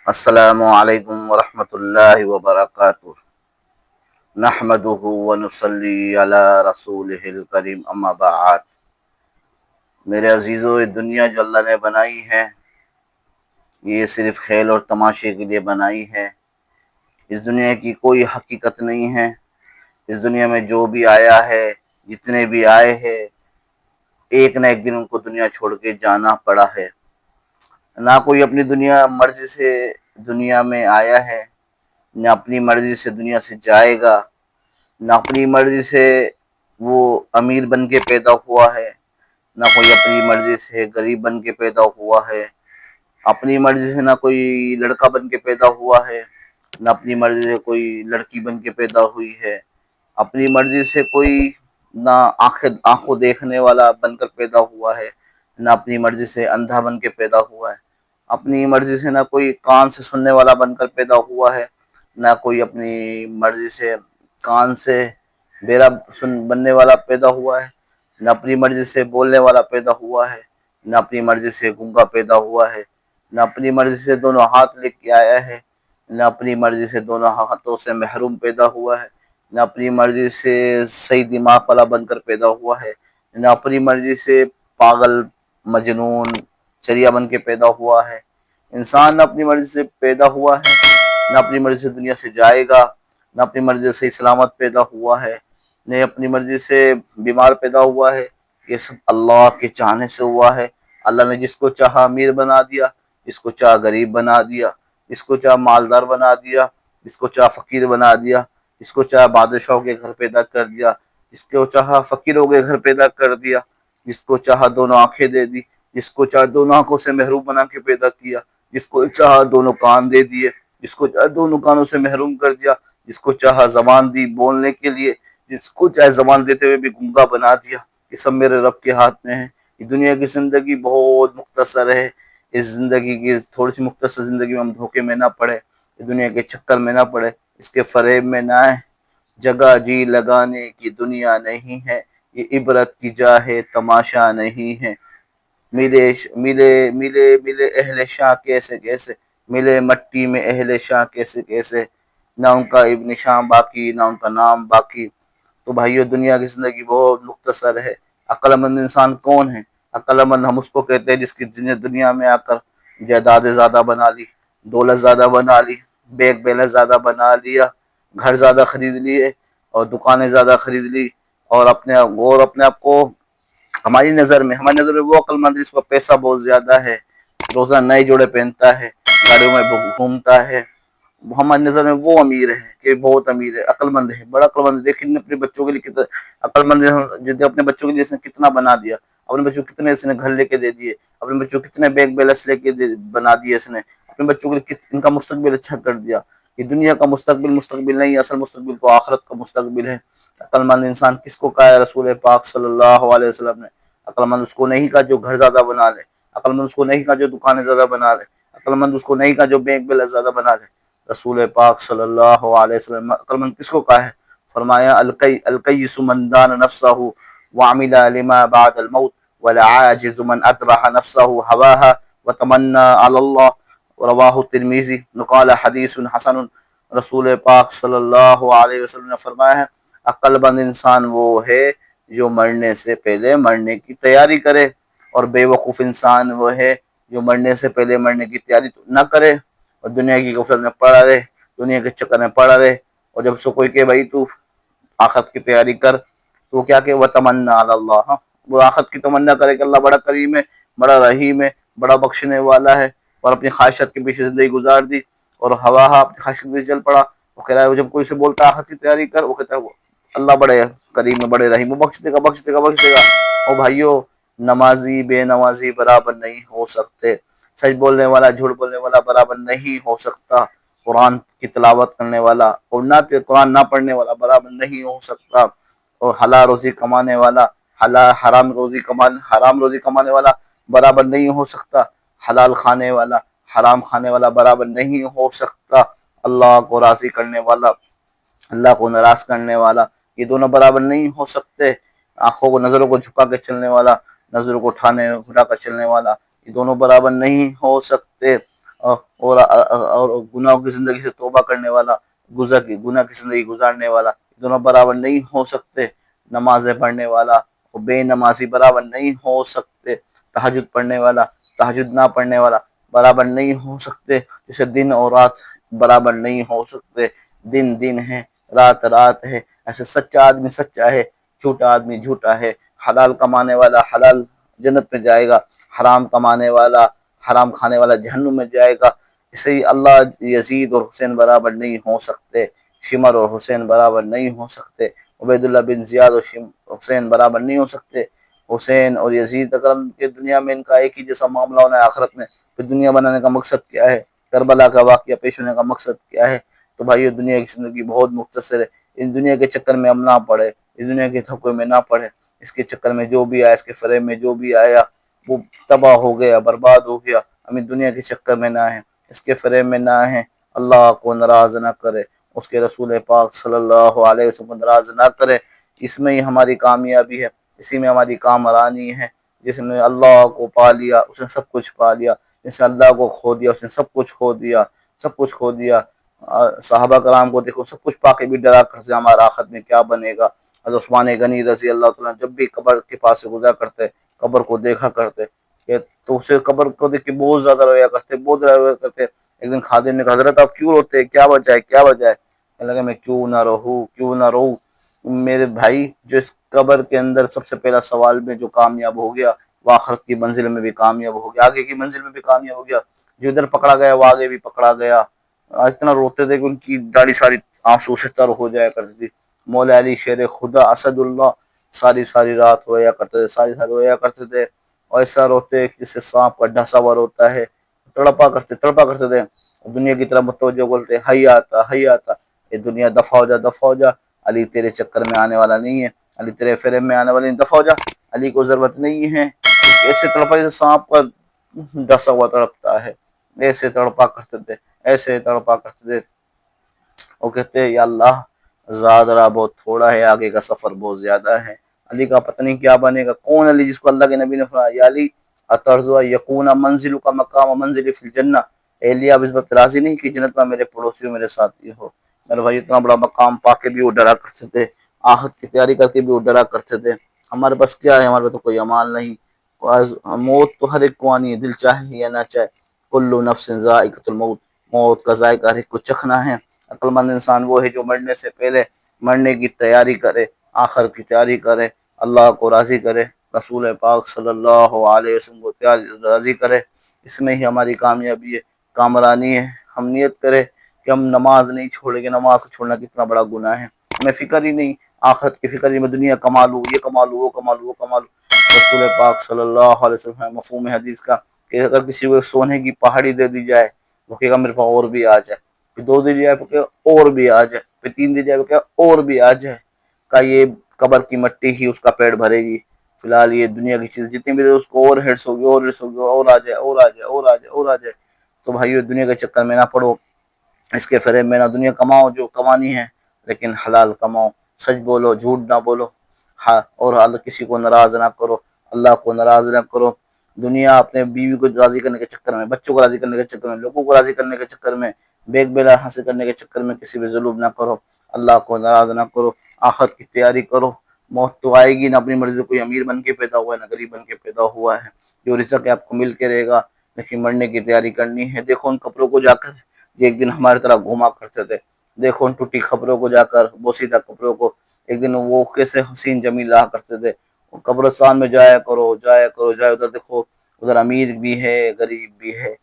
السلام علیکم ورحمۃ اللہ وبرکاتہ۔ نحمدہ ونصلی علی رسولہ الکریم، اما بعد۔ میرے عزیزو، یہ دنیا جو اللہ نے بنائی ہے یہ صرف کھیل اور تماشے کے لیے بنائی ہے۔ اس دنیا کی کوئی حقیقت نہیں ہے۔ اس دنیا میں جو بھی آیا ہے، جتنے بھی آئے ہیں، ایک نہ ایک دن ان کو دنیا چھوڑ کے جانا پڑا ہے۔ نہ کوئی اپنی مرضی سے دنیا میں آیا ہے، نہ اپنی مرضی سے دنیا سے جائے گا، نہ اپنی مرضی سے وہ امیر بن کے پیدا ہوا ہے، نہ کوئی اپنی مرضی سے غریب بن کے پیدا ہوا ہے، اپنی مرضی سے نہ کوئی لڑکا بن کے پیدا ہوا ہے، نہ اپنی مرضی سے کوئی لڑکی بن کے پیدا ہوئی ہے، اپنی مرضی سے کوئی نہ آنکھوں دیکھنے والا بن کر پیدا ہوا ہے، نہ اپنی مرضی سے اندھا بن کے پیدا ہوا ہے، اپنی مرضی سے نہ کوئی کان سے سننے والا بن کر پیدا ہوا ہے، نہ کوئی اپنی مرضی سے کان سے بہرا بننے والا پیدا ہوا ہے، نہ اپنی مرضی سے بولنے والا پیدا ہوا ہے، نہ اپنی مرضی سے گونگا پیدا ہوا ہے، نہ اپنی مرضی سے دونوں ہاتھ لے کے آیا ہے، نہ اپنی مرضی سے دونوں ہاتھوں سے محروم پیدا ہوا ہے، نہ اپنی مرضی سے صحیح دماغ والا بن کر پیدا ہوا ہے، نہ اپنی مرضی سے پاگل، مجنون، چریا بن کے پیدا ہوا ہے۔ انسان نہ اپنی مرضی سے پیدا ہوا ہے، نہ اپنی مرضی سے دنیا سے جائے گا، نہ اپنی مرضی سے سلامت پیدا ہوا ہے، نہ اپنی مرضی سے بیمار پیدا ہوا ہے۔ یہ سب اللہ کے چاہنے سے ہوا ہے۔ اللہ نے جس کو چاہا امیر بنا دیا، جس کو چاہا غریب بنا دیا، جس کو چاہا مالدار بنا دیا، جس کو چاہا فقیر بنا دیا، جس کو چاہا بادشاہوں کے گھر پیدا کر دیا، جس کو چاہا فقیروں کے گھر پیدا کر دیا، جس کو چاہا دونوں آنکھیں دے دی، جس کو چاہا دونوں آنکھوں سے محروم بنا کے پیدا کیا، جس کو چاہا دونوں کان دے دیے، جس کو چاہا دونوں کانوں سے محروم کر دیا، جس کو چاہا زبان دی بولنے کے لیے، جس کو چاہے زبان دیتے ہوئے بھی گونگا بنا دیا۔ یہ سب میرے رب کے ہاتھ میں ہے۔ یہ دنیا کی زندگی بہت مختصر ہے۔ اس زندگی کی تھوڑی سی مختصر زندگی میں ہم دھوکے میں نہ پڑے، دنیا کے چکر میں نہ پڑے، اس کے فریب میں نہ آئے۔ جگہ جی لگانے کی دنیا نہیں ہے، یہ عبرت کی جا ہے، تماشا نہیں ہے۔ ملے ملے ملے ملے اہل شاہ کیسے کیسے، ملے مٹی میں اہل شاہ کیسے کیسے، نہ ان کا ابن شاہ باقی، نہ ان کا نام باقی۔ تو بھائیو، دنیا کی زندگی بہت مختصر ہے۔ عقل مند انسان کون ہے؟ عقل مند ہم اس کو کہتے ہیں جس کی دنیا میں آ کر جائیدادیں زیادہ بنا لی، دولت زیادہ بنا لی، بیگ بیلنس زیادہ بنا لیا، گھر زیادہ خرید لیے اور دکانیں زیادہ خرید لی، اور اپنے آپ کو ہماری نظر میں وہ عقل مند جس کا پیسہ بہت زیادہ ہے، روزانہ نئے جوڑے پہنتا ہے، گاڑیوں میں گھومتا ہے، ہماری نظر میں وہ امیر ہے کہ بہت امیر ہے، عقل مند ہے، بڑا عقل مند ہے۔ دیکھیں اپنے بچوں کے لیے کتنا عقل مند ہے، اپنے بچوں کے لیے اس نے کتنا بنا دیا، اپنے بچوں کو کتنے اس نے گھر لے کے دے دیے، اپنے بچوں کو کتنے بیگ بیلنس لے کے بنا دیے اس نے، اپنے بچوں کے لیے ان کا مستقبل اچھا کر دیا۔ یہ دنیا کا مستقبل نہیں، اصل مستقبل تو آخرت کا مستقبل ہے۔ عقل مند انسان کس کو کہا ہے رسول پاک صلی اللہ علیہ وسلم نے؟ عقل مند اس کو نہیں کہا جو گھر زیادہ بنا لے، عقل مند اس کو نہیں کہا جو دکانیں زیادہ بنا لے، عقل مند اس کو نہیں کہا جو بینک بیلنس زیادہ بنا لے۔ رسول پاک صلی اللہ علیہ وسلم عقل مند کس کو کہا ہے؟ فرمایا الکیس من دان نفسہ وعمل لما بعد الموت والعاجز من اتبع نفسہ ہواها وتمنى على اللہ، رواہ الترمذی وقال حدیث حسن۔ رسول پاک صلی اللہ علیہ وسلم نے فرمایا ہے عقل مند انسان وہ ہے جو مرنے سے پہلے مرنے کی تیاری کرے، اور بے وقوف انسان وہ ہے جو مرنے سے پہلے مرنے کی تیاری نہ کرے اور دنیا کی غفلت میں پڑا رہے، دنیا کے چکر میں پڑا رہے۔ اور جب سو کوئی کہ بھائی تو آخرت کی تیاری کر، تو کیا کہ وَتَمَنَّى عَلَى اللَّهِ، وہ آخرت کی تمنا کرے کہ اللہ بڑا کریم ہے، بڑا رحیم ہے، بڑا بخشنے والا ہے، اور اپنی خواہشات کے پیچھے زندگی گزار دی اور ہوا اپنی خواہشات کے پیچھے چل پڑا۔ وہ کہہ رہا ہے جب کوئی سے بولتا آخرت کی تیاری کر، وہ کہتا ہے اللہ بڑے کریم ہے، بڑے رحیم، وہ بخش دے گا بخش دے گا بخش دے گا۔ اور بھائیو، نمازی بے نمازی برابر نہیں ہو سکتے، سچ بولنے والا جھوٹ بولنے والا برابر نہیں ہو سکتا، قرآن کی تلاوت کرنے والا اور نہ قرآن نہ پڑھنے والا برابر نہیں ہو سکتا، اور حلال روزی کمانے والا حرام روزی کمانے والا برابر نہیں ہو سکتا، حلال کھانے والا حرام کھانے والا برابر نہیں ہو سکتا، اللہ کو راضی کرنے والا اللہ کو ناراض کرنے والا یہ دونوں برابر نہیں ہو سکتے، آنکھوں کو نظروں کو جھکا کے چلنے والا نظروں کو اٹھا کر چلنے والا یہ دونوں برابر نہیں ہو سکتے۔ اور گناہوں کی زندگی سے توبہ کرنے والا، گناہ کی زندگی گزارنے والا، دونوں برابر نہیں ہو سکتے۔ نمازیں پڑھنے والا اور بے نمازی برابر نہیں ہو سکتے۔ تہجد پڑھنے والا، تہجد نہ پڑھنے والا برابر نہیں ہو سکتے، جیسے دن اور رات برابر نہیں ہو سکتے۔ دن دن ہے، رات رات ہے، ایسے سچا آدمی سچا ہے، جھوٹا آدمی جھوٹا ہے۔ حلال کمانے والا حلال جنت میں جائے گا، حرام کمانے والا، حرام کھانے والا جہنم میں جائے گا۔ اسے ہی اللہ یزید اور حسین برابر نہیں ہو سکتے، شمر اور حسین برابر نہیں ہو سکتے، عبید اللہ بن زیاد اور حسین برابر نہیں ہو سکتے۔ حسین اور یزید اکرم کے دنیا میں ان کا ایک ہی جیسا معاملہ ہونا ہے، آخرت میں پھر دنیا بنانے کا مقصد کیا ہے؟ کربلا کا واقعہ پیش ہونے کا مقصد کیا ہے؟ تو بھائیو، دنیا کی زندگی بہت مختصر ہے، اس دنیا کے چکر میں ہم نہ پڑے، اس دنیا کے دھوکے میں نہ پڑے، اس کے چکر میں جو بھی آیا، اس کے فریب میں جو بھی آیا وہ تباہ ہو گیا، برباد ہو گیا۔ ہمیں دنیا کے چکر میں نہ ہیں، اس کے فریب میں نہ ہیں، اللہ کو ناراض نہ کرے، اس کے رسول پاک صلی اللہ علیہ وسلم کو ناراض نہ کرے۔ اس میں ہی ہماری کامیابی ہے، اسی میں ہماری کامرانی ہے۔ جس نے اللہ کو پا لیا اس نے سب کچھ پا لیا، جس نے اللہ کو کھو دیا اس نے سب کچھ کھو دیا، سب کچھ کھو دیا۔ صحابہ کرام کو دیکھو، سب کچھ پا کے بھی ڈرا کرتے ہمارا آخرت میں کیا بنے گا۔ حضرت عثمان غنی رضی اللہ تعالیٰ جب بھی قبر کے پاس سے گزرا کرتے، قبر کو دیکھا کرتے تو اسے قبر کو دیکھ کے بہت زیادہ رویا کرتے، بہت زیادہ رویا کرتے۔ ایک دن خادم نے کہا، حضرت آپ کیوں روتے ہیں، کیا وجہ ہے، کیا وجہ ہے؟ کہنے لگا، میں کیوں نہ رہوں، کیوں نہ رہوں میرے بھائی، جو اس قبر کے اندر سب سے پہلا سوال میں جو کامیاب ہو گیا وہ آخرت کی منزل میں بھی کامیاب ہو گیا، آگے کی منزل میں بھی کامیاب ہو گیا۔ جو ادھر پکڑا گیا وہ آگے بھی پکڑا گیا۔ اتنا روتے تھے کہ ان کی داڑھی ساری آنسو سے تر ہو جایا کرتی تھی۔ مولا علی شیر خدا اسد اللہ ساری ساری رات رویا کرتے تھے، ساری ساری رویا کرتے تھے، اور ایسا روتے جس سے سانپ کا ڈھسا ہوا روتا ہے، تڑپا کرتے تھے۔ دنیا کی طرف متوجہ بولتے، ہی آتا ہی آتا، یہ دنیا دفع ہو جا، دفع ہو جا، علی تیرے چکر میں آنے والا نہیں ہے، علی تیرے فریب میں آنے والا نہیں، دفع ہو جا، علی کو ضرورت نہیں ہے۔ ایسے تڑپا جیسے سانپ کا ڈسا ہوا تڑپتا ہے، ایسے تڑپا کرتے تھے، ایسے تڑپا کرتے تھے۔ وہ کہتے ہیں، یا اللہ، زادرا بہت تھوڑا ہے، آگے کا سفر بہت زیادہ ہے، علی کا پتہ نہیں کیا بنے گا۔ کون علی جس کو اللہ کے نبی نے فرمایا، یا علی اترضا یکون منزل کا مقام منزل فی الجنہ، اے علی آپ اس بات راضی نہیں کہ جنت میں میرے پڑوسی میرے ساتھی ہو۔ میرے بھائی، اتنا بڑا مقام پا کے بھی وہ ڈرا کرتے تھے، آخرت کی تیاری کر کے بھی وہ ڈرا کرتے تھے۔ ہمارے پاس کیا ہے؟ ہمارے پاس تو کوئی امال نہیں۔ موت تو ہر ایک کو آنی ہے، دل چاہے یا نہ چاہے، کل نفس ذائقۃ الموت، موت کا ذائقہ ہر ایک کو چکھنا ہے۔ عقل مند انسان وہ ہے جو مرنے سے پہلے مرنے کی تیاری کرے، آخر کی تیاری کرے، اللہ کو راضی کرے، رسول پاک صلی اللہ علیہ وسلم کو راضی کرے۔ اس میں ہی ہماری کامیابی ہے، کامرانی ہے۔ ہم نیت کرے کہ ہم نماز نہیں چھوڑیں گے، نماز کو چھوڑنا کتنا بڑا گناہ ہے۔ ہمیں فکر ہی نہیں، آخرت کی فکر ہی، میں دنیا کما لوں، یہ کما لوں، وہ کما لوں، وہ کما لوں۔ رسول پاک صلی اللہ علیہ وسلم مفہوم حدیث کا کہ اگر کسی کو ایک سونے کی پہاڑی دے دی جائے، وہ کہے گا میرے پاس اور بھی آ جائے، پھر دو دی جائے کہ اور بھی آ جائے، پھر تین دی جائے کہ اور بھی آ جائے، کا یہ قبر کی مٹی ہی اس کا پیٹ بھرے گی۔ فی الحال یہ دنیا کی چیز جتنی بھی اس کو اور ہرس ہوگی، اور ہرس ہوگی، اور آ جائے، اور آ جائے، اور آ جائے، اور آ جائے۔ تو بھائیو، دنیا کے چکر میں نہ پڑو، اس کے فریب میں نہ دنیا کماؤ جو کمانی ہے، لیکن حلال کماؤ، سچ بولو، جھوٹ نہ بولو، اور کسی کو ناراض نہ کرو، اللہ کو ناراض نہ کرو۔ دنیا اپنے بیوی کو راضی کرنے کے چکر میں، بچوں کو راضی کرنے کے چکر میں، لوگوں کو راضی کرنے کے چکر میں، بیگ بیلا حاصل کرنے کے چکر میں کسی پہ ظلم نہ کرو، اللہ کو ناراض نہ کرو، آخرت کی تیاری کرو۔ موت تو آئے گی، نہ اپنی مرضی سے کوئی امیر بن کے پیدا ہوا ہے، نہ غریب بن کے پیدا ہوا ہے، جو رزق ہے آپ کو مل کے رہے گا، لیکن مرنے کی تیاری کرنی ہے۔ دیکھو ان کپڑوں کو جا کر، یہ ایک دن ہماری طرح گھوما کرتے تھے، دیکھو ان ٹوٹی خبروں کو جا کر، بوسیدہ کپڑوں کو، ایک دن وہ کیسے حسین جمیل رہا کرتے تھے۔ قبرستان میں جایا کرو، جایا کرو، جایا ادھر دیکھو، ادھر امیر بھی ہے، غریب بھی ہے،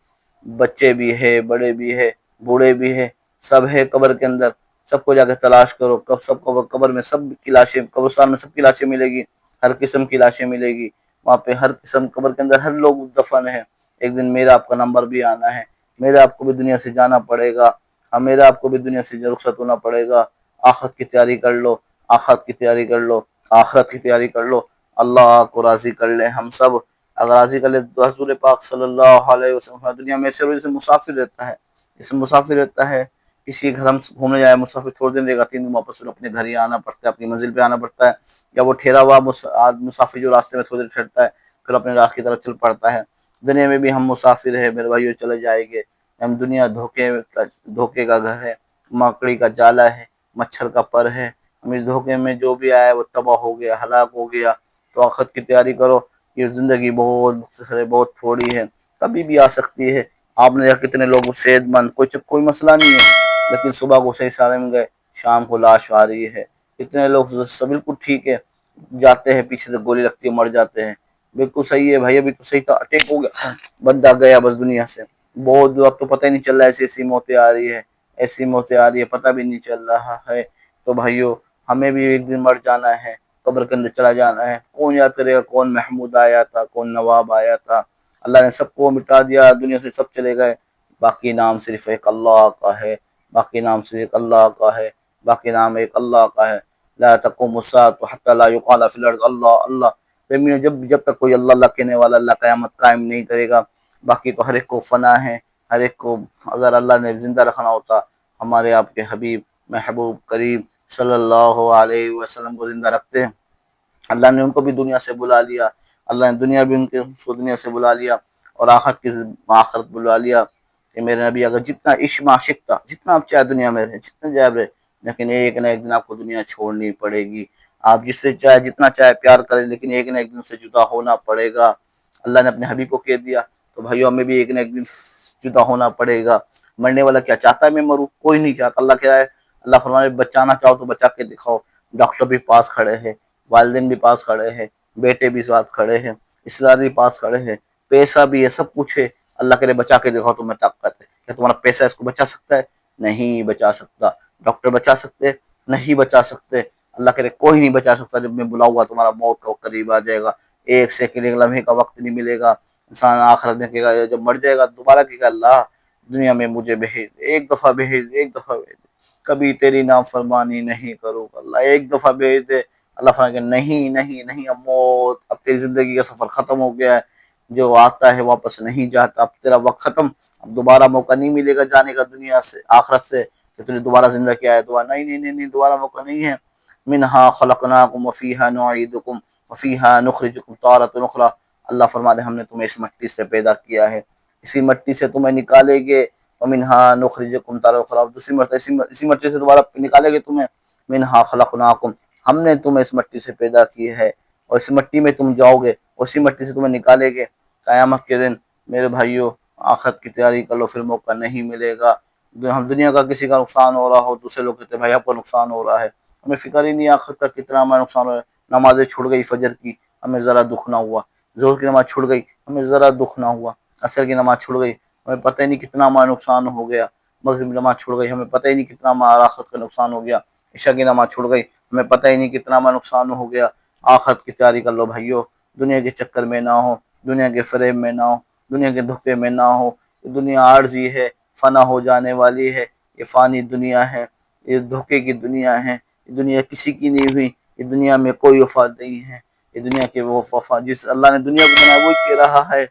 بچے بھی ہے، بڑے بھی ہے، بوڑھے بھی ہے، سب ہے قبر کے اندر۔ سب کو جا کے تلاش کرو، کب سب کو قبر میں سب کی لاشیں، قبرستان میں سب کی لاشیں ملے گی، ہر قسم کی لاشیں ملے گی وہاں پہ، ہر قسم قبر کے اندر ہر لوگ دفن ہے۔ ایک دن میرا آپ کا نمبر بھی آنا ہے، میرا آپ کو بھی دنیا سے جانا پڑے گا، میرا آپ کو بھی دنیا سے رخصت ہونا پڑے گا۔ آخرت کی تیاری کر لو، آخرت کی تیاری کر لو، آخرت کی تیاری کر لو، اللہ کو راضی کر لے ہم سب۔ اگر راضی کر لے تو حضور پاک صلی اللہ علیہ وسلم دنیا میں سے مسافر رہتا ہے، اس میں مسافر رہتا ہے، کسی گھر ہم گھومنے جائے مسافر تھوڑے دن رہے گا، 3 دن واپس پھر اپنے گھر ہی آنا پڑتا ہے، اپنی منزل پہ آنا پڑتا ہے، یا وہ ٹھہرا ہوا مسافر جو راستے میں تھوڑی دیر ٹھہرتا ہے پھر اپنے راہ کی طرف چل پڑتا ہے۔ دنیا میں بھی ہم مسافر ہیں میرے بھائیو، چلے جائیں گے، ہم دنیا دھوکے کا گھر ہے، مکڑی کا جالا ہے، مچھر کا پر ہے، ہم اس دھوکے میں جو بھی آیا وہ تباہ ہو گیا، ہلاک ہو گیا۔ تو آخرت کی تیاری کرو، یہ زندگی بہت مختصر ہے، بہت تھوڑی ہے، کبھی بھی آ سکتی ہے۔ آپ نے دیکھا کتنے لوگ صحت مند، کوئی مسئلہ نہیں ہے، لیکن صبح کو صحیح سالم گئے، شام کو لاش آ رہی ہے۔ کتنے لوگ بالکل ٹھیک ہے، جاتے ہیں پیچھے سے گولی لگتی ہے، مر جاتے ہیں۔ بالکل صحیح ہے بھائی، ابھی تو صحیح تھا، اٹیک ہو گیا، بندہ گیا بس دنیا سے۔ بہت اب تو پتہ ہی نہیں چل رہا ہے، ایسی موتیں آ رہی ہے، ایسی موتیں آ رہی ہے، پتہ بھی نہیں چل رہا ہے۔ تو بھائیو، ہمیں بھی ایک دن مر جانا ہے، قبر کے اندر چلا جانا ہے۔ کون یاد کرے گا کون محمود آیا تھا، کون نواب آیا تھا؟ اللہ نے سب کو مٹا دیا، دنیا سے سب چلے گئے، باقی نام صرف ایک اللہ کا ہے، باقی نام صرف ایک اللہ کا ہے، باقی نام ایک اللہ کا ہے۔ لا تقوم الساعة حتى لا يقال في الارض اللہ اللہ۔ جب تک کوئی اللہ اللہ کہنے والا، اللہ قیامت قائم نہیں کرے گا۔ باقی تو ہر ایک کو فنا ہے، ہر ایک کو اگر اللہ نے زندہ رکھنا ہوتا، ہمارے آپ کے حبیب محبوب کریم صلی اللہ علیہ وسلم کو زندہ رکھتے ہیں۔ اللہ نے ان کو بھی دنیا سے بلا لیا، اللہ نے دنیا بھی ان کو دنیا سے بلا لیا، اور آخرت بلا لیا کہ میرے نبی اگر جتنا عشق عاشق تھا، جتنا آپ چاہے دنیا میں رہے، جتنے جائب رہے، لیکن ایک نہ ایک دن آپ کو دنیا چھوڑنی پڑے گی۔ آپ جس سے چاہے جتنا چاہے پیار کریں، لیکن ایک نہ ایک دن سے جدا ہونا پڑے گا۔ اللہ نے اپنے حبیب کو کہہ دیا، تو بھائیو ہمیں بھی ایک نہ ایک دن جدا ہونا پڑے گا۔ مرنے والا کیا چاہتا ہے میں مروں؟ کوئی نہیں چاہتا۔ اللہ کہہ رہا ہے، اللہ فرمانے بچانا چاہو تو بچا کے دکھاؤ۔ ڈاکٹر بھی پاس کھڑے ہیں، والدین بھی پاس کھڑے ہیں، بیٹے بھی ساتھ کھڑے ہیں، رشتے دار بھی پاس کھڑے ہیں، پیسہ بھی ہے، سب کچھ ہے۔ اللہ کرے بچا کے دکھاؤ، تمہیں طاقت ہے، کیا تمہارا پیسہ اس کو بچا سکتا ہے؟ نہیں بچا سکتا۔ ڈاکٹر بچا سکتے؟ نہیں بچا سکتے۔ اللہ کرے کوئی نہیں بچا سکتا۔ جب میں بلاؤں گا تمہارا موت کا وقت قریب آ جائے گا، ایک سیکنڈ ایک لمحے کا وقت نہیں ملے گا۔ انسان آخرت میں کہے گا، جب مر جائے گا دوبارہ کہے گا اللہ دنیا میں مجھے بھیج، ایک دفعہ بھیج، ایک دفعہ بھیج، کبھی تیری نافرمانی نہیں کروں گا اللہ، ایک دفعہ بھیج دے۔ اللہ فرمائے کہ نہیں نہیں نہیں، اب موت، اب تیری زندگی کا سفر ختم ہو گیا ہے، جو آتا ہے واپس نہیں جاتا، اب تیرا وقت ختم، اب دوبارہ موقع نہیں ملے گا جانے کا دنیا سے، آخرت سے، کہ تجھے دوبارہ زندہ کیا ہے، دوبارہ نہیں نہیں نہیں نہیں، دوبارہ موقع نہیں ہے۔ منہا خلقناکم وفیہا نعیدکم وفیہا نخرجکم تارۃ اخری۔ اللہ فرما دے ہم نے تمہیں اس مٹی سے پیدا کیا ہے، اسی مٹی سے تمہیں نکالیں گے، ومنہا نخرجکم تارۃ اخری، دوسری مرتبہ اسی مٹی سے دوبارہ نکالیں گے تمہیں۔ منہا خلقناکم، ہم نے تمہیں اس مٹی سے پیدا کی ہے، اور اس مٹی میں تم جاؤ گے، اسی مٹی سے تمہیں نکالیں گے قیامت کے دن۔ میرے بھائیو، آخرت کی تیاری کر لو، پھر موقع نہیں ملے گا۔ ہم دنیا کا کسی کا نقصان ہو رہا ہو، دوسرے لوگ کہتے ہیں بھائی آپ کو نقصان ہو رہا ہے، ہمیں فکر ہی نہیں آخرت کا کتنا ہمارا نقصان ہو رہا ہے۔ نمازیں چھوڑ گئی فجر کی، ہمیں ذرا دکھ نہ ہوا، ظہر کی نماز چھوڑ گئی، ہمیں ذرا دکھ نہ ہوا، عصر کی نماز چھوڑ گئی، ہمیں پتہ ہی نہیں کتنا ہمارا نقصان ہو گیا، مغرب کی نماز چھوڑ گئی، ہمیں پتہ ہی نہیں کتنا ہمارا آخرت کا نقصان ہو گیا، عشاء کی نماز چھوڑ گئی، ہمیں پتہ ہی نہیں کتنا ہمارا نقصان ہو گیا۔ آخرت کی تیاری کر لو بھائیو، دنیا کے چکر میں نہ ہو، دنیا کے فریب میں نہ ہو، دنیا کے دھوکے میں نہ ہو۔ یہ دنیا عارضی ہے، فنا ہو جانے والی ہے، یہ فانی دنیا ہے، یہ دھوکے کی دنیا ہے، یہ دنیا کسی کی نہیں ہوئی، یہ دنیا میں کوئی وفا نہیں ہے، یہ دنیا کے وہ وفا جس اللہ نے دنیا کو بنایا وہی کہہ رہا ہے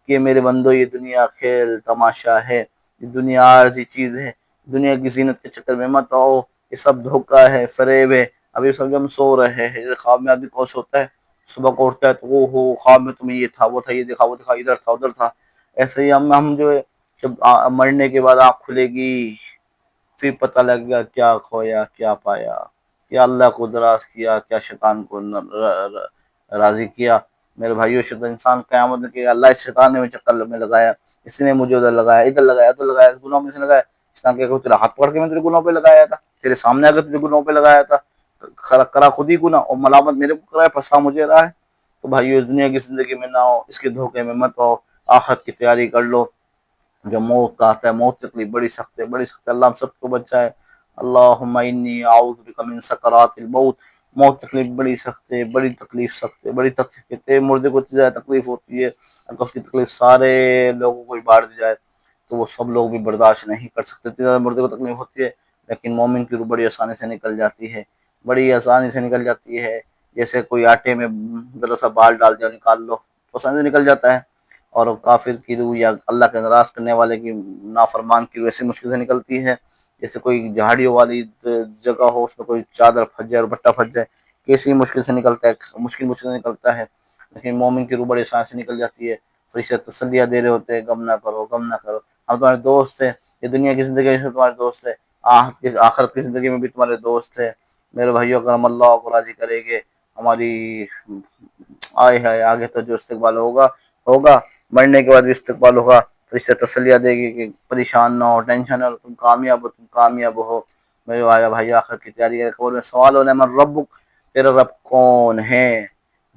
کہ میرے بندو یہ دنیا کھیل تماشا ہے، یہ دنیا عارضی چیز ہے، دنیا کی زینت کے چکر میں مت آؤ، یہ سب دھوکہ ہے، فریب ہے۔ ابھی سب ہم سو رہے ہیں، جیسے خواب میں آدمی کو سوتا ہے، صبح کو اٹھتا ہے تو وہ ہو خواب میں تمہیں یہ تھا وہ تھا، یہ دیکھا وہ دیکھا، ادھر تھا ادھر تھا۔ ایسے ہی ہم جو ہے، جب مرنے کے بعد آنکھ کھلے گی، پھر پتہ لگ گا کیا کھویا کیا پایا، کیا اللہ کو دراز کیا، کیا شیطان کو راضی کیا۔ میرے بھائیو، شیطان انسان قیامت میں کہ اللہ اس شیطان نے مجھے چکر میں لگایا، اس نے مجھے ادھر لگایا، ادھر لگایا ادھر لگایا، گناہوں میں سے لگایا۔ شیطان کہ تیرا ہاتھ پکڑ کے میں تیرے گناہوں پہ لگایا تھا، تیرے سامنے آ کے تجھے گناہوں پہ لگایا تھا، کرا خود ہی گناہ، اور ملامت میرے کو کرا ہے، پھنسا مجھے رہا ہے۔ تو بھائیو، اس دنیا کی زندگی میں نہ ہو، اس کے دھوکے میں مت آؤ، آخرت کی تیاری کر لو۔ جو موت کا آتا ہے، موت تکلیف بڑی سخت ہے، بڑی سخت ہے، اللہ ہم سب کو بچائے۔ اللہم انی اعوذ بک من سکرات الموت۔ موت تکلیف بڑی سخت ہے، بڑی تکلیف سخت ہے، بڑی تکلیف کہتے ہیں، مردے کو اتنی زیادہ تکلیف ہوتی ہے، اگر اس کی تکلیف سارے لوگوں کو بانٹ دی جائے تو وہ سب لوگ بھی برداشت نہیں کر سکتے، اتنی زیادہ مردے کو تکلیف ہوتی ہے۔ لیکن مومن کی روح بڑی آسانی سے نکل جاتی ہے، بڑی آسانی سے نکل جاتی ہے، جیسے کوئی آٹے میں ذرا سا بال ڈال دیا نکال لو، آسانی سے نکل جاتا ہے۔ اور کافر کی روح یا اللہ کے ناراض کرنے والے کی، نافرمان کی روح ایسی مشکل سے نکلتی ہے، جیسے کوئی جھاڑیوں والی جگہ ہو، اس میں کوئی چادر پھنس جائے اور بٹا پھنس جائے، کیسی مشکل سے نکلتا ہے، مشکل سے نکلتا ہے۔ لیکن مومن کی روح بڑے آسانی سے نکل جاتی ہے، فرشتے تسلیاں دے رہے ہوتے ہیں، غم نہ کرو غم نہ کرو۔ ہم تمہارے دوست تھے، یہ دنیا کی زندگی میں تمہارے دوست تھے، آخرت کی زندگی میں بھی تمہارے دوست تھے۔ میرے بھائیو، اگر ہم اللہ کو راضی کریں گے، ہماری آئے ہے آگے تو جو استقبال ہوگا، مرنے کے بعد بھی استقبال ہوگا، تو اس سے تسلیہ دے گی کہ پریشان نہ ہو، ٹینشن نہ ہو، تم کامیاب ہو۔ میرے بھائی آخرت کی تیاری ہے۔ قبر میں سوال ہونا ہے، من ربک، تیرا رب کون ہے؟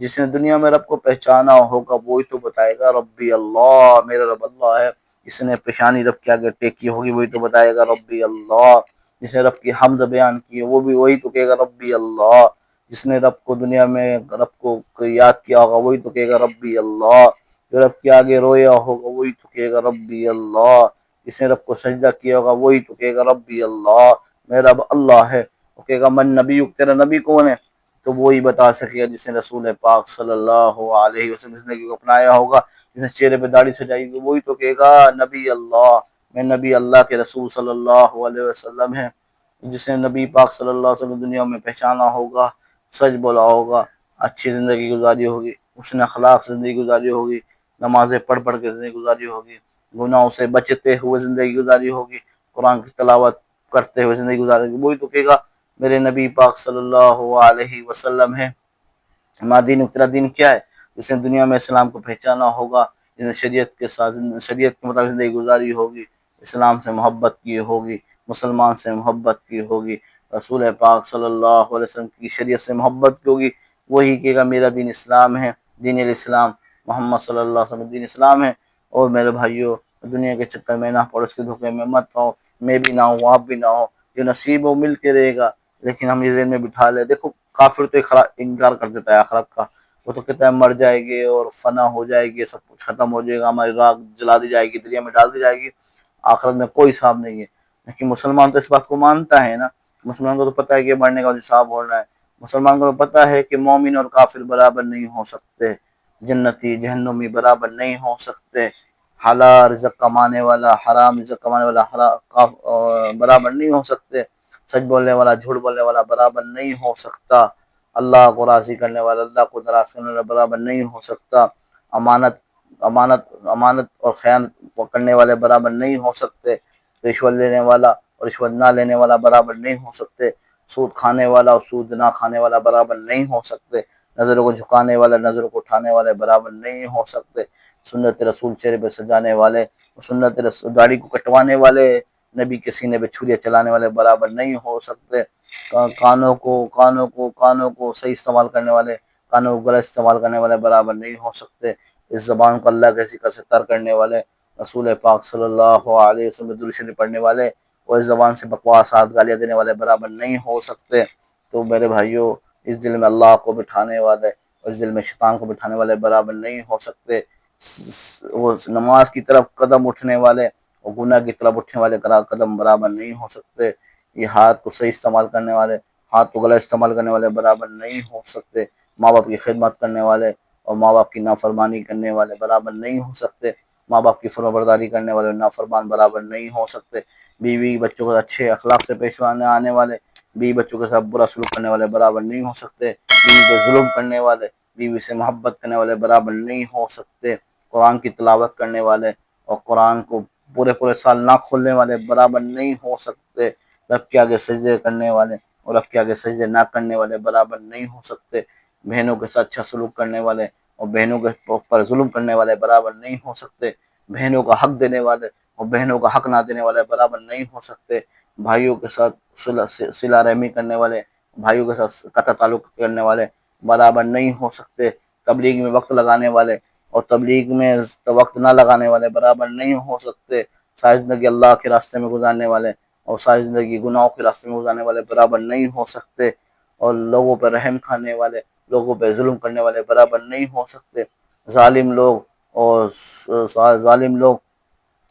جس نے دنیا میں رب کو پہچانا ہوگا وہی تو بتائے گا ربی اللہ، میرا رب اللہ ہے۔ جس نے پیشانی رب کے آگے ٹیکی ہوگی وہی تو بتائے گا ربی اللہ۔ جس نے رب کی حمد بیان کی ہے وہ بھی وہی تو کہے گا ربی اللہ۔ جس نے رب کو دنیا میں رب کو یاد کیا ہوگا وہی تو کہے گا ربی اللہ۔ جو رب کے آگے رویا ہوگا وہی تو کہے گا ربی اللہ۔ جس نے رب کو سجدہ کیا ہوگا وہی تو کہے گا ربی اللہ، میرا رب اللہ ہے۔ وہ کہے گا من نبی، تیرا نبی کون ہے؟ تو وہی بتا سکے گا جس نے رسول پاک صلی اللہ علیہ وسلم زندگی کو اپنایا ہوگا، جس نے چہرے پہ داڑھی سجائی ہوگی وہی تو کہے گا نبی اللہ، میں نبی اللہ کے رسول صلی اللہ علیہ وسلم ہے۔ جس نے نبی پاک صلی اللہ علیہ وسلم دنیا میں پہچانا ہوگا، سچ بولا ہوگا، اچھی زندگی گزاری ہوگی، اس نے اخلاق سے زندگی گزاری ہوگی، نمازیں پڑھ پڑھ کے زندگی گزاری ہوگی، گناہوں سے بچتے ہوئے زندگی گزاری ہوگی، قرآن کی تلاوت کرتے ہوئے زندگی گزاری ہوگی، وہی تو کہے گا میرے نبی پاک صلی اللہ علیہ وسلم ہے۔ ہمارا دین، تیرا دین کیا ہے؟ جس نے دنیا میں اسلام کو پہچانا ہوگا، جس نے شریعت کے ساتھ شریعت کے مطابق زندگی گزاری ہوگی، اسلام سے محبت کی ہوگی، مسلمان سے محبت کی ہوگی، رسول پاک صلی اللہ علیہ وسلم کی شریعت سے محبت کی ہوگی، وہی کہے گا میرا دین اسلام ہے، دین الاسلام، محمد صلی اللہ علیہ وسلم دین اسلام ہے۔ اور میرے بھائیو، دنیا کے چکر میں نہ پڑو، اس کے دھوکے میں مت پاؤ، میں بھی نہ ہوں، آپ بھی نہ ہوں، جو نصیب ہو مل کے رہے گا۔ لیکن ہم یہ ذہن میں بٹھا لیں، دیکھو کافر تو انکار کر دیتا ہے آخرت کا، وہ تو کہتا ہے مر جائے گی اور فنا ہو جائے گی، سب کچھ ختم ہو جائے گا، ہماری راگ جلا دی جائے گی، دریا میں ڈال دی جائے گی، آخرت میں کوئی حساب نہیں ہے۔ لیکن مسلمان تو اس بات کو مانتا ہے نا، مسلمان کو تو پتہ ہے کہ مرنے کا حساب ہونا ہے، مسلمان کو تو پتہ ہے کہ مومن اور کافر برابر نہیں ہو سکتے، جنتی جہنمی برابر نہیں ہو سکتے، حلال رزق کمانے والا حرام رزق کمانے والا برابر نہیں ہو سکتے، سچ بولنے والا جھوٹ بولنے والا برابر نہیں ہو سکتا، اللہ کو راضی کرنے والا اللہ کو ناراض کرنے والا برابر نہیں ہو سکتا، امانت امانت اور خیانت کرنے والے برابر نہیں ہو سکتے، رشوت لینے والا اور رشوت نہ لینے والا برابر نہیں ہو سکتے، سود کھانے والا اور سود نہ کھانے والا برابر نہیں ہو سکتے، نظروں کو جھکانے والا نظروں کو اٹھانے والے برابر نہیں ہو سکتے، سنت رسول چہرے پہ سجانے والے، سنت رسول داڑھی کو کٹوانے والے، نبی کے سینے پہ چھریاں چلانے والے برابر نہیں ہو سکتے، کانوں کو صحیح استعمال کرنے والے، کانوں کو غلط استعمال کرنے والے برابر نہیں ہو سکتے، اس زبان کو اللہ کے ذکر سے تر کرنے والے، رسول پاک صلی اللہ علیہ وسلم درود شریف پڑھنے والے اور اس زبان سے بکواسات گالیاں دینے والے برابر نہیں ہو سکتے۔ تو میرے بھائیوں، اس دل میں اللہ کو بٹھانے والے اور اس دل میں شیطان کو بٹھانے والے برابر نہیں ہو سکتے، وہ نماز کی طرف قدم اٹھنے والے اور گناہ کی طرف اٹھنے والے قدم برابر نہیں ہو سکتے، یہ ہاتھ کو صحیح استعمال کرنے والے ہاتھ کو غلط استعمال کرنے والے برابر نہیں ہو سکتے، ماں باپ کی خدمت کرنے والے اور ماں باپ کی نافرمانی کرنے والے برابر نہیں ہو سکتے، ماں باپ کی فرمانبرداری کرنے والے نافرمان برابر نہیں ہو سکتے، بیوی بچوں کو اچھے اخلاق سے پیش آنے والے بیوی بچوں کے ساتھ برا سلوک کرنے والے برابر نہیں ہو سکتے، بیوی پہ ظلم کرنے والے بیوی سے محبت کرنے والے برابر نہیں ہو سکتے، قرآن کی تلاوت کرنے والے اور قرآن کو پورے سال نہ کھولنے والے برابر نہیں ہو سکتے، رب کے آگے سجدے کرنے والے اور رب کے آگے سجدے نہ کرنے والے برابر نہیں ہو سکتے، بہنوں کے ساتھ اچھا سلوک کرنے والے اور بہنوں کے اوپر ظلم کرنے والے برابر نہیں ہو سکتے، بہنوں کا حق دینے والے اور بہنوں کا حق نہ دینے والے برابر نہیں ہو سکتے، بھائیوں کے ساتھ صلہ رحمی کرنے والے بھائیوں کے ساتھ قطع تعلق کرنے والے برابر نہیں ہو سکتے، تبلیغ میں وقت لگانے والے اور تبلیغ میں وقت نہ لگانے والے برابر نہیں ہو سکتے، ساری زندگی اللہ کے راستے میں گزارنے والے اور ساری زندگی گناہوں کے راستے میں گزارنے والے برابر نہیں ہو سکتے، اور لوگوں پہ رحم کھانے والے لوگوں پہ ظلم کرنے والے برابر نہیں ہو سکتے، ظالم لوگ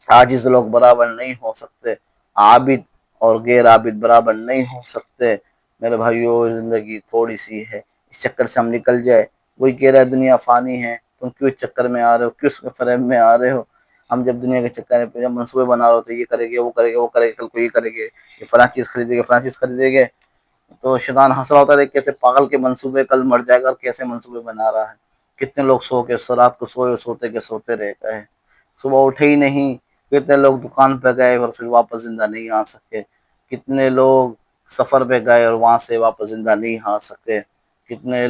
عاجز لوگ برابر نہیں ہو سکتے، عابد اور غیر عابد برابر نہیں ہو سکتے، میرے بھائیو زندگی تھوڑی سی ہے، اس چکر سے ہم نکل جائے، وہی کہہ رہا ہے دنیا فانی ہے، تم کیوں اس چکر میں آ رہے ہو، کیوں اس فریب میں آ رہے ہو، ہم جب دنیا کے چکر میں منصوبے بنا رہے ہوتے یہ کرے گے وہ کرے گے وہ کرے گے کل کو یہ کرے گے، یہ فلاں چیز خریدے گے فلاں چیز خریدے گے، تو شیطان ہنس رہا ہوتا ہے کیسے پاگل کے منصوبے، کل مر جائے گا اور کیسے منصوبے بنا رہا ہے، کتنے لوگ سو کے رات کو سوتے کے سوتے رہ گئے، صبح اٹھے ہی نہیں، کتنے لوگ دکان پہ گئے اور پھر واپس زندہ نہیں آ سکے، کتنے لوگ سفر پہ گئے اور وہاں سے واپس زندہ نہیں آ سکے، کتنے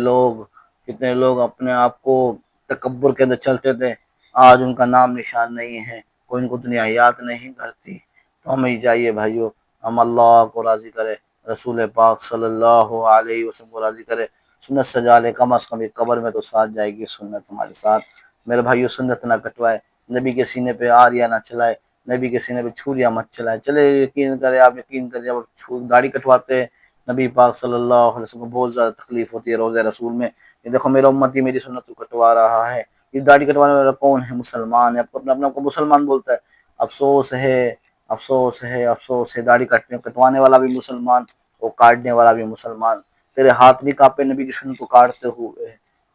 لوگ اپنے آپ کو تکبر کے اندر چلتے تھے، آج ان کا نام نشان نہیں ہے، کوئی ان کو دنیا یاد نہیں کرتی۔ تو ہمیں یہ چاہیے بھائیو، ہم اللہ کو راضی کرے، رسول پاک صلی اللہ علیہ وسلم کو راضی کرے، سنت سجا لے، کم از کم ایک قبر میں تو ساتھ جائے گی سنت ہمارے ساتھ۔ میرے بھائیو سنت نہ کٹوائے، نبی کے سینے پہ آریا نہ چلائے، نبی کے سینے پہ چھریاں مت چلائے۔ چلے یقین کرے، آپ یقین کریں، جب داڑھی کٹواتے ہیں نبی پاک صلی اللہ علیہ وسلم کو بہت زیادہ تکلیف ہوتی ہے روزہ رسول میں، یہ دیکھو میرا امتی میری سنت کو کٹوا رہا ہے، یہ داڑھی کٹوانے والا کون ہے؟ مسلمان ہے، اپنے آپ کو مسلمان بولتا ہے۔ افسوس ہے، افسوس ہے، افسوس ہے، داڑھی کٹوانے والا بھی مسلمان اور کاٹنے والا بھی مسلمان۔ تیرے ہاتھ نہیں کانپے نبی کی سنت کو کاٹتے ہوئے،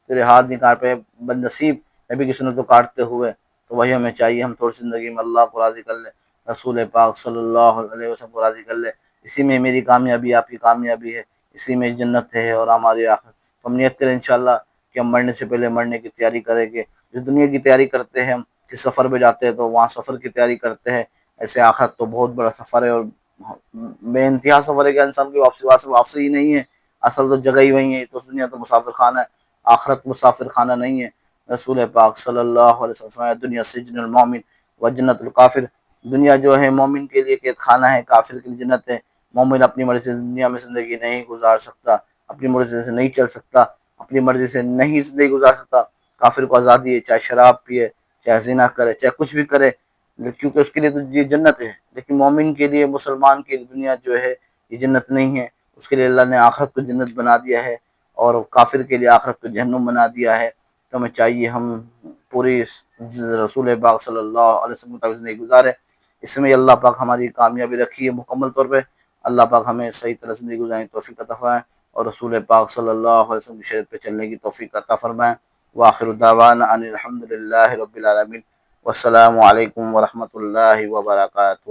تیرے ہاتھ نہیں کانپے بد نصیب نبی کی سنت کو کاٹتے ہوئے۔ تو وہی ہمیں چاہیے، ہم تھوڑی زندگی میں اللہ کو راضی کر لیں، رسول پاک صلی اللہ علیہ وسلم کو راضی کر لیں، اسی میں میری کامیابی، آپ کی کامیابی ہے، اسی میں جنت ہے اور ہماری آخرت۔ ہم نیت کریں انشاءاللہ کہ ہم مرنے سے پہلے مرنے کی تیاری کریں گے، جس دنیا کی تیاری کرتے ہیں ہم، کس سفر پہ جاتے ہیں تو وہاں سفر کی تیاری کرتے ہیں، ایسے آخرت تو بہت بڑا سفر ہے اور بے انتہا سفر ہے کہ انسان کی واپسی ہی نہیں ہے، اصل تو جگہ ہی وہی ہے، تو دنیا تو مسافر خانہ ہے، آخرت مسافر خانہ نہیں ہے۔ رسول پاک صلی اللہ علیہ وسلم، دنیا سجن المومن و جنت الکافر، دنیا جو ہے مومن کے لیے قید خانہ ہے، کافر کے لیے جنت ہے۔ مومن اپنی مرضی سے دنیا میں زندگی نہیں گزار سکتا، اپنی مرضی سے نہیں چل سکتا، اپنی مرضی سے نہیں زندگی گزار سکتا۔ کافر کو آزادی ہے، چاہے شراب پیے، چاہے زنا کرے، چاہے کچھ بھی کرے، کیونکہ اس کے لیے تو یہ جنت ہے۔ لیکن مومن کے لیے، مسلمان کے لیے دنیا جو ہے یہ جنت نہیں ہے، اس کے لیے اللہ نے آخرت کو جنت بنا دیا ہے اور کافر کے لیے آخرت کو جہنم بنا دیا ہے۔ تو ہمیں چاہیے ہم پوری رسول پاک صلی اللہ علیہ وسلم کی زندگی گزارے، اس میں اللہ پاک ہماری کامیابی رکھی ہے مکمل طور پہ۔ اللہ پاک ہمیں صحیح طرح زندگی گزارنے کی توفیق عطا فرمائے اور رسول پاک صلی اللہ علیہ وسلم کی شریعت پہ چلنے کی توفیق عطا فرمائے۔ وآخر دعوانا ان الحمد للہ رب العالمین، والسلام علیکم ورحمۃ اللہ وبرکاتہ۔